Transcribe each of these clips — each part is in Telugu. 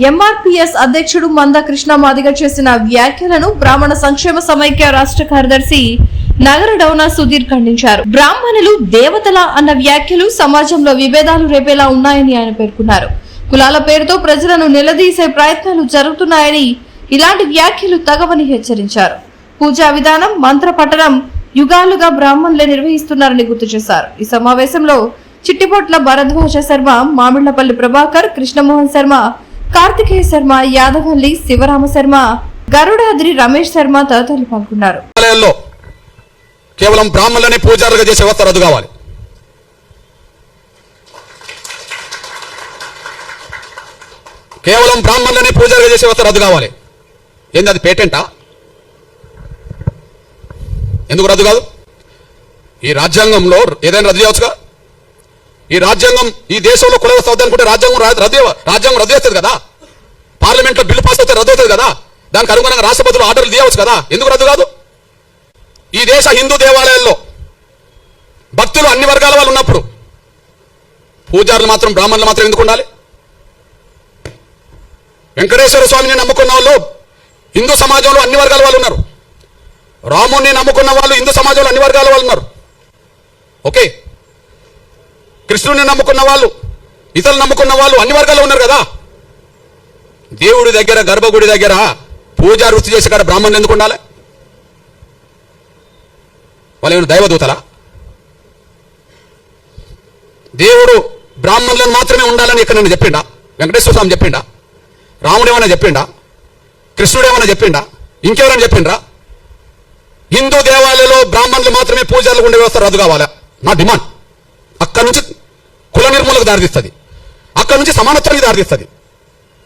ఎంఆర్పీఎస్ అధ్యక్షుడు మంద కృష్ణ మాదిగ చేసిన వ్యాఖ్యలను బ్రాహ్మణ సంక్షేమ సమైక్య రాష్ట్ర కార్యదర్శి నగర డౌన సుధీర్ ఖండించారు. బ్రాహ్మణులు దేవతల అన్న వ్యాఖ్యలు సమాజంలో విభేదాలు రేపేలా ఉన్నాయని ఆయన పేర్కొన్నారు. కులాల పేరుతో ప్రజలను నిలదీసే ప్రయత్నాలు జరుగుతున్నాయని, ఇలాంటి వ్యాఖ్యలు తగవని హెచ్చరించారు. పూజా విధానం, మంత్ర పఠనం యుగాలుగా బ్రాహ్మణులే నిర్వహిస్తున్నారని గుర్తు చేశారు. ఈ సమావేశంలో చిట్టిపొట్ల భరద్వాజ శర్మ, మామిళ్లపల్లి ప్రభాకర్, కృష్ణమోహన్ శర్మ, కార్తికేయ శర్మ, యాదవల్లి శివరామ శర్మ, గరుడాద్రి రమేష్ శర్మ తదితరులు పాల్గొన్నారు. కేవలం బ్రాహ్మణులని పూజారులుగా చేసే వ్యవస్థ రద్దు కావాలి. కేవలం బ్రాహ్మణులని పూజారులుగా చేసే వ్యవస్థ రద్దు కావాలి. ఏంది అది పేటెంటా? ఎందుకు రద్దు కాదు? ఈ రాజ్యాంగంలో ఏదైనా రద్దు చేయవచ్చుగా. ఈ రాజ్యాంగం ఈ దేశంలో కుల వ్యవస్థ అనుకుంటే రాజ్యాంగం రద్దు చేస్తుంది కదా. పార్లమెంట్లో బిల్లు పాస్ అవుతే రద్దు అవుతుంది కదా. దానికి అనుగుణంగా రాష్ట్రపతులు ఆర్డర్లు తీయవచ్చు కదా. ఎందుకు రద్దు కాదు? ఈ దేశ హిందూ దేవాలయాల్లో భక్తులు అన్ని వర్గాల వాళ్ళు ఉన్నప్పుడు పూజారులు మాత్రం బ్రాహ్మణులు మాత్రం ఎందుకు ఉండాలి? వెంకటేశ్వర స్వామిని నమ్ముకున్న వాళ్ళు హిందూ సమాజంలో అన్ని వర్గాల వాళ్ళు ఉన్నారు. రాముణ్ణి నమ్ముకున్న వాళ్ళు హిందూ సమాజంలో అన్ని వర్గాల వాళ్ళు ఉన్నారు. ఓకే, కృష్ణుడిని నమ్ముకున్న వాళ్ళు, ఇతరులు నమ్ముకున్న వాళ్ళు అన్ని వర్గాల్లో ఉన్నారు కదా. దేవుడి దగ్గర, గర్భగుడి దగ్గర పూజ వృత్తి చేసే కాడ బ్రాహ్మణులు ఎందుకు ఉండాలి? వాళ్ళు ఏమైనా దైవదూతలా? దేవుడు బ్రాహ్మణులను మాత్రమే ఉండాలని ఇక్కడ నేను చెప్పిండా? వెంకటేశ్వర స్వామి చెప్పిండా? రాముడు ఏమైనా చెప్పిండా? కృష్ణుడు ఏమైనా చెప్పిండా? ఇంకెవరైనా చెప్పిండ్రా? హిందూ దేవాలయంలో బ్రాహ్మణులు మాత్రమే పూజలు ఉండే వ్యవస్థ రద్దు కావాలా నా డిమాండ్. అక్కడి నుంచి కుల నిర్మూలకు దారితీస్తుంది, అక్కడి నుంచి సమానత్వానికి దారితీస్తుంది.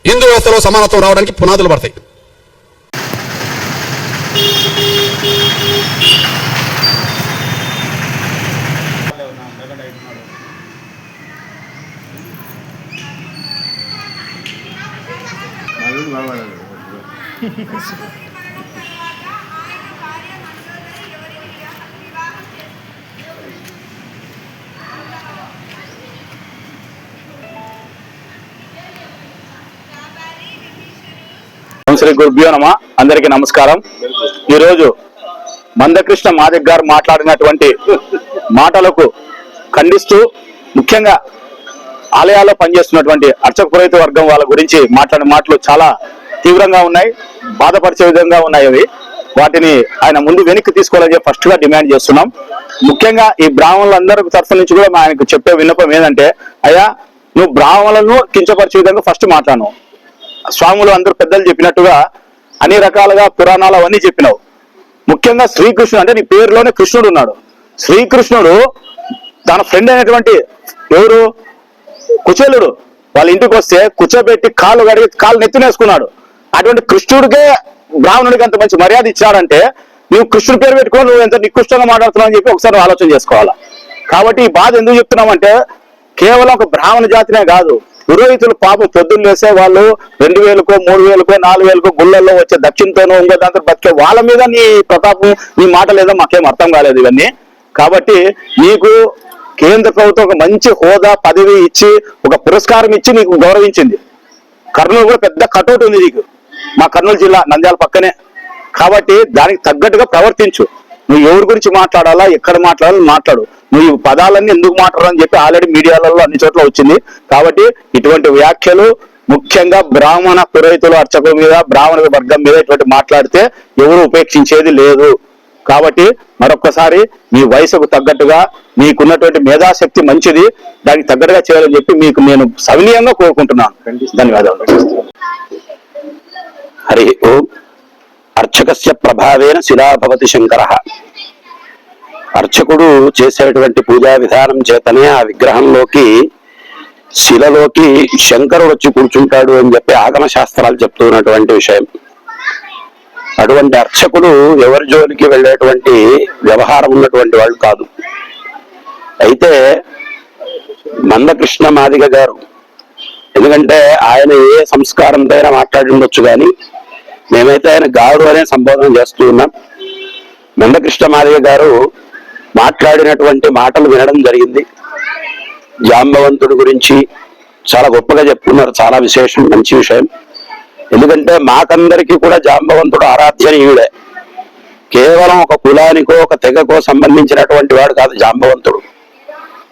హిందూ వ్యవస్థలో సమానత్వం రావడానికి పునాదులు పడతాయి. శ్రీ గురుభ్యో నమః. అందరికీ నమస్కారం. ఈరోజు మందకృష్ణ మాదిగ గారు మాట్లాడినటువంటి మాటలకు ఖండిస్తూ, ముఖ్యంగా ఆలయాల్లో పనిచేస్తున్నటువంటి అర్చక పురోహిత వర్గం వాళ్ళ గురించి మాట్లాడిన మాటలు చాలా తీవ్రంగా ఉన్నాయి, బాధపరిచే విధంగా ఉన్నాయి. అవి వాటిని ఆయన ముందు వెనక్కి తీసుకోవాలని ఫస్ట్ గా డిమాండ్ చేస్తున్నాం. ముఖ్యంగా ఈ బ్రాహ్మణులందరి తరఫు నుంచి కూడా ఆయనకు చెప్పే విన్నపం ఏంటంటే, అయ్యా నువ్వు బ్రాహ్మణులను కించపరిచే విధంగా ఫస్ట్ మాట్లాడు. స్వాములు అందరూ పెద్దలు చెప్పినట్టుగా అన్ని రకాలుగా పురాణాలు అవన్నీ చెప్పినావు. ముఖ్యంగా శ్రీకృష్ణుడు అంటే నీ పేరులోనే కృష్ణుడు ఉన్నాడు. శ్రీకృష్ణుడు తన ఫ్రెండ్ అయినటువంటి ఎవరు కుచేలుడు వాళ్ళ ఇంటికి వస్తే కూర్చోబెట్టి కాళ్ళు కడిగి కాళ్ళు నెత్తినేసుకున్నాడు. అటువంటి కృష్ణుడికే బ్రాహ్మణుడికి అంత మంచి మర్యాద ఇచ్చాడంటే నువ్వు కృష్ణుడి పేరు పెట్టుకొని నువ్వు ఎంత నికృష్టంగా మాట్లాడుతున్నావు అని చెప్పి ఒకసారి ఆలోచన చేసుకోవాలా. కాబట్టి ఈ బాధ ఎందుకు చెప్తున్నామంటే, కేవలం ఒక బ్రాహ్మణ జాతినే కాదు, పురోహితులు పాపం పొద్దున్న వేసే వాళ్ళు 2000కో 3000కో 4000కో గుళ్ళల్లో వచ్చే దక్షిణతోనూ ఇంకో దాంతో బతికే వాళ్ళ మీద నీ ప్రతాపం, నీ మాట లేదో మాకేం అర్థం కాలేదు ఇవన్నీ. కాబట్టి నీకు కేంద్ర ప్రభుత్వం ఒక మంచి హోదా, పదవి ఇచ్చి ఒక పురస్కారం ఇచ్చి నీకు గౌరవించింది. కర్నూలు కూడా పెద్ద కటౌట్ ఉంది నీకు, మా కర్నూలు జిల్లా నంద్యాల పక్కనే. కాబట్టి దానికి తగ్గట్టుగా ప్రవర్తించు. నువ్వు ఎవరి గురించి మాట్లాడాలా, ఎక్కడ మాట్లాడాలో మాట్లాడు. నువ్వు ఈ పదాలన్నీ ఎందుకు మాట్లాడాలని చెప్పి ఆల్రెడీ మీడియాలలో అన్ని చోట్ల వచ్చింది. కాబట్టి ఇటువంటి వ్యాఖ్యలు ముఖ్యంగా బ్రాహ్మణ పురోహితులు అర్చకుల మీద, బ్రాహ్మణ వర్గం మీద ఇటువంటి మాట్లాడితే ఎవరు ఉపేక్షించేది లేదు. కాబట్టి మరొక్కసారి మీ వయసుకు తగ్గట్టుగా మీకున్నటువంటి మేధాశక్తి మంచిది, దానికి తగ్గట్టుగా చేయాలని చెప్పి మీకు నేను సవినీయంగా కోరుకుంటున్నాను. ధన్యవాదాలు. హరి ఓం. అర్చకస్య ప్రభావేన శిలా భవతి శంకర. అర్చకుడు చేసేటువంటి పూజా విధానం చేతనే ఆ విగ్రహంలోకి, శిలలోకి శంకరుడు వచ్చి కూర్చుంటాడు అని చెప్పి ఆగమ శాస్త్రాలు చెప్తున్నటువంటి విషయం. అటువంటి అర్చకుడు ఎవరి జోలికి వెళ్ళేటువంటి వ్యవహారం ఉన్నటువంటి వాళ్ళు కాదు. అయితే మందకృష్ణ మాదిగ గారు, ఎందుకంటే ఆయన ఏ సంస్కారంతో అయినా మాట్లాడి ఉండొచ్చు, కానీ మేమైతే ఆయన గారు అనే సంబోధన చేస్తూ ఉన్నాం. మందకృష్ణ మాదిగ గారు మాట్లాడినటువంటి మాటలు వినడం జరిగింది. జాంబవంతుడి గురించి, చాలా గొప్పగా చెప్పుకున్నారు. చాలా విశేషం, మంచి విషయం. ఎందుకంటే మాకందరికీ కూడా జాంబవంతుడు ఆరాధ్యనీయుడే. కేవలం ఒక కులానికో ఒక తెగకో సంబంధించినటువంటి వాడు కాదు జాంబవంతుడు.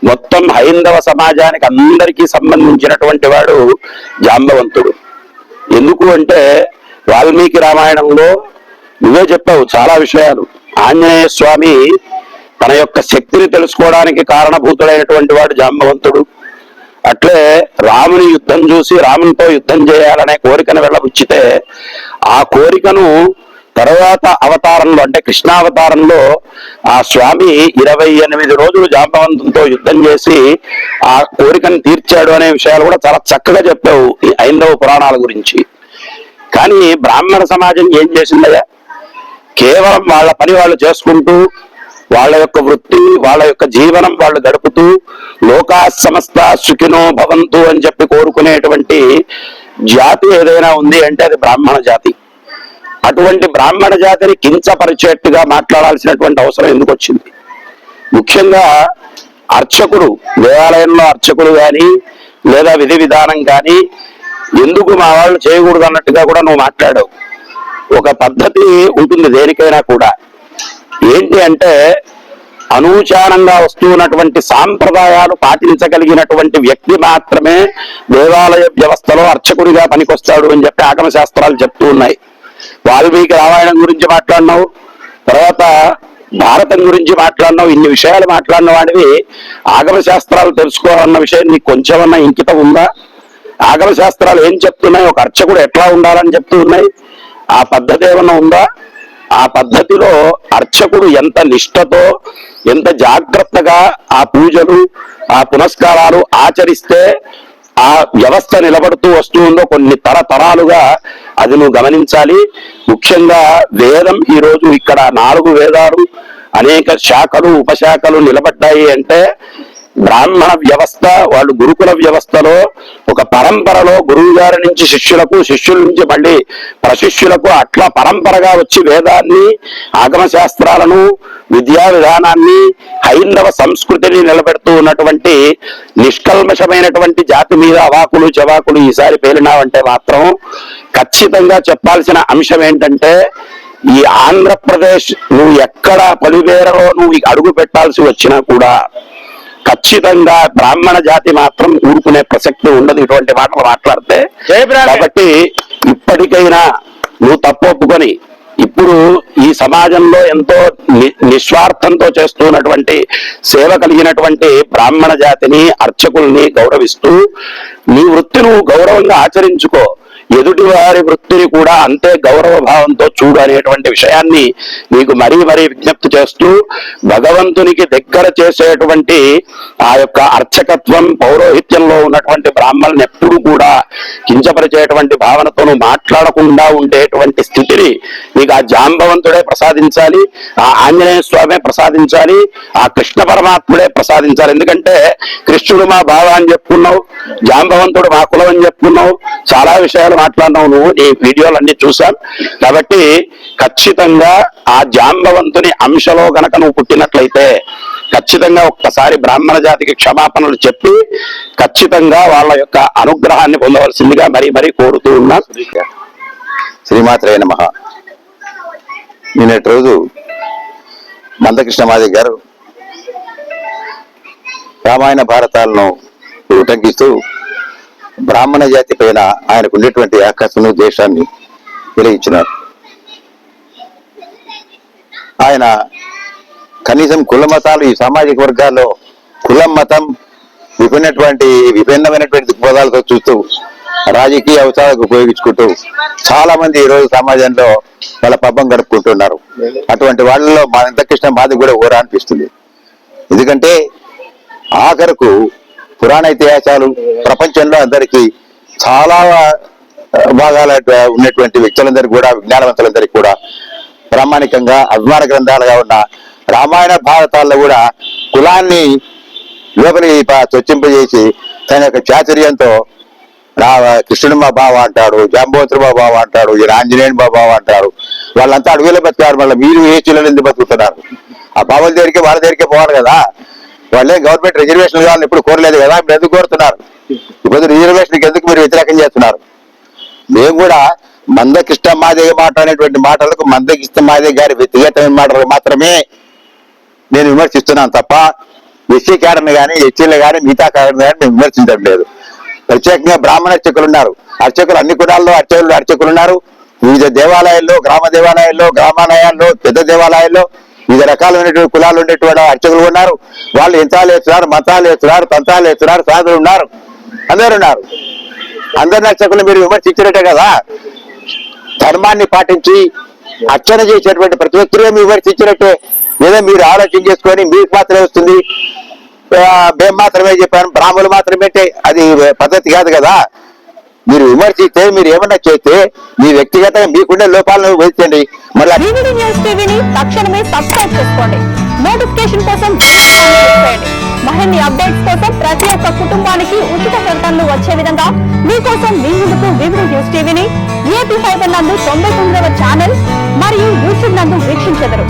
మొత్తం హైందవ సమాజానికి అందరికీ సంబంధించినటువంటి వాడు జాంబవంతుడు. ఎందుకు అంటే వాల్మీకి రామాయణంలో నువ్వే చెప్పావు చాలా విషయాలు. ఆంజనేయ స్వామి తన యొక్క శక్తిని తెలుసుకోవడానికి కారణభూతుడైనటువంటి వాడు జాంబవంతుడు. అట్లే రాముని యుద్ధం చూసి రామునితో యుద్ధం చేయాలనే కోరికను వెళ్ళబుచ్చితే ఆ కోరికను తర్వాత అవతారంలో అంటే కృష్ణావతారంలో ఆ స్వామి 28 రోజులు జాంబవంతునితో యుద్ధం చేసి ఆ కోరికను తీర్చాడు అనే విషయాలు కూడా చాలా చక్కగా చెప్పావు ఈ హైందవ పురాణాల గురించి. కానీ బ్రాహ్మణ సమాజం ఏం చేసిందయ్యా? కేవలం వాళ్ళ పని వాళ్ళు చేసుకుంటూ వాళ్ళ యొక్క వృత్తి వాళ్ళ యొక్క జీవనం వాళ్ళు గడుపుతూ లోకా సమస్త సుఖినో భవంతు అని చెప్పి కోరుకునేటువంటి జాతి ఏదైనా ఉంది అంటే అది బ్రాహ్మణ జాతి. అటువంటి బ్రాహ్మణ జాతిని కించపరిచేట్టుగా మాట్లాడాల్సినటువంటి అవసరం ఎందుకు వచ్చింది? ముఖ్యంగా అర్చకుడు, దేవాలయంలో అర్చకులు కానీ లేదా విధి విధానం కానీ ఎందుకు మా వాళ్ళు చేయకూడదు అన్నట్టుగా కూడా నువ్వు మాట్లాడావు. ఒక పద్ధతి ఉంటుంది దేనికైనా కూడా. ఏంటి అంటే అనూచానంగా వస్తున్నటువంటి సాంప్రదాయాలు పాటించగలిగినటువంటి వ్యక్తి మాత్రమే దేవాలయ వ్యవస్థలో అర్చకుడిగా పనికొస్తాడు అని చెప్పి ఆగమ శాస్త్రాలు చెప్తూ ఉన్నాయి. వాల్మీకి రామాయణం గురించి మాట్లాడినావు, తర్వాత భారతం గురించి మాట్లాడినావు. ఇన్ని విషయాలు మాట్లాడిన వాడివి ఆగమ శాస్త్రాలు తెలుసుకోవాలన్న విషయం నీకు కొంచెమన్నా ఇంకితం ఉందా? ఆగమ శాస్త్రాలు ఏం చెప్తున్నాయి? ఒక అర్చకుడు ఎట్లా ఉండాలని చెప్తూ ఉన్నాయి. ఆ పద్ధతి ఏమన్నా ఉందా? ఆ పద్ధతిలో అర్చకుడు ఎంత నిష్ఠతో ఎంత జాగ్రత్తగా ఆ పూజలు ఆ పునస్కారాలు ఆచరిస్తే ఆ వ్యవస్థ నిలబడుతూ వస్తుందో కొన్ని తరతరాలుగా అది నువ్వు గమనించాలి. ముఖ్యంగా వేదం ఈరోజు ఇక్కడ 4 వేదాలు అనేక శాఖలు ఉపశాఖలు నిలబడ్డాయి అంటే బ్రాహ్మణ వ్యవస్థ వాళ్ళు గురుకుల వ్యవస్థలో ఒక పరంపరలో గురువు గారి నుంచి శిష్యులకు, శిష్యుల నుంచి మళ్ళీ ప్రశిష్యులకు అట్లా పరంపరగా వచ్చి వేదాన్ని ఆగమ శాస్త్రాలను విద్యా విధానాన్ని హైందవ సంస్కృతిని నిలబెడుతూ ఉన్నటువంటి నిష్కల్మషమైనటువంటి జాతి మీద అవాకులు చవాకులు ఈసారి పేలినావంటే మాత్రం ఖచ్చితంగా చెప్పాల్సిన అంశం ఏంటంటే ఈ ఆంధ్రప్రదేశ్ నువ్వు ఎక్కడ పలివేరలో నువ్వు అడుగు పెట్టాల్సి వచ్చినా కూడా ఖచ్చితంగా బ్రాహ్మణ జాతి మాత్రం ఊరుకునే ప్రసక్తి ఉండదు ఇటువంటి మాటలు మాట్లాడితే. కాబట్టి ఇప్పటికైనా నువ్వు తప్పు ఒప్పుకొని ఇప్పుడు ఈ సమాజంలో ఎంతో నిస్వార్థంతో చేస్తున్నటువంటి సేవ కలిగినటువంటి బ్రాహ్మణ జాతిని అర్చకుల్ని గౌరవిస్తూ నీ వృత్తి నువ్వు గౌరవంగా ఆచరించుకో. ఎదుటి వారి వృత్తిని కూడా అంతే గౌరవ భావంతో చూడు అనేటువంటి విషయాన్ని నీకు మరీ మరీ విజ్ఞప్తి చేస్తూ భగవంతునికి దగ్గర చేసేటువంటి ఆ యొక్క అర్చకత్వం పౌరోహిత్యంలో ఉన్నటువంటి బ్రాహ్మణులను ఎప్పుడు కూడా కించపరిచేటువంటి భావనతో మాట్లాడకుండా ఉండేటువంటి స్థితిని నీకు ఆ జాంబవంతుడే ప్రసాదించాలి, ఆ ఆంజనేయ స్వామే ప్రసాదించాలి, ఆ కృష్ణ పరమాత్ముడే ప్రసాదించాలి. ఎందుకంటే కృష్ణుడు మా బావ అని చెప్పుకున్నావు, జాంబవంతుడు మా కులం అని చెప్పుకున్నావు, చాలా విషయాలు మాట్లాడినావు నువ్వు, నీ వీడియోలన్నీ చూశాను. కాబట్టి ఖచ్చితంగా ఆ జాంబవంతుని అంశలో గనక నువ్వు పుట్టినట్లయితే ఖచ్చితంగా ఒక్కసారి బ్రాహ్మణ జాతికి క్షమాపణలు చెప్పి ఖచ్చితంగా వాళ్ళ యొక్క అనుగ్రహాన్ని పొందవలసిందిగా మరీ మరీ కోరుతూ ఉన్నా. శ్రీమాత్రే నమః. నిన్నటి రోజు మందకృష్ణ మాదిగ గారు రామాయణ భారతాలను ఉటంకిస్తూ బ్రాహ్మణ జాతి పైన ఆయనకు ఉండేటువంటి ఆకాశను దేశాన్ని వెలిగించినారు. ఆయన కనీసం కుల మతాలు ఈ సామాజిక వర్గాల్లో కులం మతం విభిన్నమైనటువంటి దృక్పథాలతో చూస్తూ రాజకీయ అవసరాలకు ఉపయోగించుకుంటూ చాలా మంది ఈ రోజు సమాజంలో వాళ్ళ పబ్బం గడుపుకుంటున్నారు. అటువంటి వాళ్ళలో మందకృష్ణ మాదిగ కూడా ఊరా అనిపిస్తుంది. ఎందుకంటే ఆఖరకు పురాణ ఇతిహాసాలు ప్రపంచంలో అందరికీ చాలా భాగాల ఉన్నటువంటి వ్యక్తులందరికీ కూడా విజ్ఞానవంతులందరికీ కూడా ప్రామాణికంగా అభిమాన గ్రంథాలుగా ఉన్న రామాయణ భారతాల్లో కూడా కులాన్ని లోపలి చొచ్చింపజేసి తన యొక్క చాతుర్యంతో కృష్ణుడు మా బావ అంటాడు, జాంబవంతుడు మా బావ అంటాడు, ఈ ఆంజనేయుడు మా బావ అంటారు. వాళ్ళంతా అడవిలో బతుకారు. మళ్ళీ మీరు ఏ చిల్లలు ఎందుకు బతుకుతున్నారు? ఆ బావల దగ్గరికి వాళ్ళ దగ్గరికి పోవాలి కదా. వాళ్ళే గవర్నమెంట్ రిజర్వేషన్ కావాలని ఎప్పుడు కోరలేదు కదా, మీరు ఎందుకు కోరుతున్నారు? ఇప్పుడు వ్యతిరేకం చేస్తున్నారు. మేము కూడా మందకృష్ణ మాదిగ మాట్లాడినటువంటి మాటలకు మందకృష్ణ మాదిగ గారి వ్యక్తిగతమైన మాటలకు మాత్రమే నేను విమర్శిస్తున్నాను తప్ప ఎస్సీ క్యాడర్ని కానీ ఎస్సీలు కానీ మిగతా క్యాడర్ని కానీ మేము విమర్శించడం లేదు. ప్రత్యేకంగా బ్రాహ్మణ అర్చకులు ఉన్నారు, అర్చకులు అన్ని కులాల్లో అర్చకులు ఉన్నారు. వివిధ దేవాలయాల్లో, గ్రామ దేవాలయాల్లో, గ్రామాలయాల్లో, పెద్ద దేవాలయాల్లో వివిధ రకాలైనటువంటి కులాలు ఉండేటువంటి అర్చకులు ఉన్నారు. వాళ్ళు యంత్రాలు వేస్తున్నారు, మంత్రాలు వేస్తున్నారు, తంత్రాలు వేస్తున్నారు, సాధులు ఉన్నారు, అందరు ఉన్నారు. అందరిని అర్చకులు మీరు విమర్శించినట్టే కదా. ధర్మాన్ని పాటించి అర్చన చేసేటువంటి ప్రతి వ్యక్తిని విమర్శించినట్టే. లేదా మీరు ఆలోచన చేసుకొని మీకు మాత్రమే వస్తుంది, మేము మాత్రమే చెప్పాను, బ్రాహ్మణులు మాత్రమే అంటే అది పద్ధతి కాదు కదా. మీరు విమర్శిస్తే, మీరు ఏమన్నా చేస్తే మీ వ్యక్తిగతంగా మీకుండే లోపాలను వదిలించండి. మళ్ళీ VVD న్యూస్ టీవీని తక్షణమే సబ్స్క్రైబ్ చేసుకోండి. నోటిఫికేషన్ కోసం చేయండి. మరిన్ని అప్డేట్స్ కోసం ప్రతి ఒక్క కుటుంబానికి ఉచిత ప్రకటనలు వచ్చే విధంగా మీకోసం మీ ముందుకు VVD న్యూస్ టీవీని AP5 నందు 99వ ఛానల్ మరియు యూట్యూబ్ నందు వీక్షించెదరు.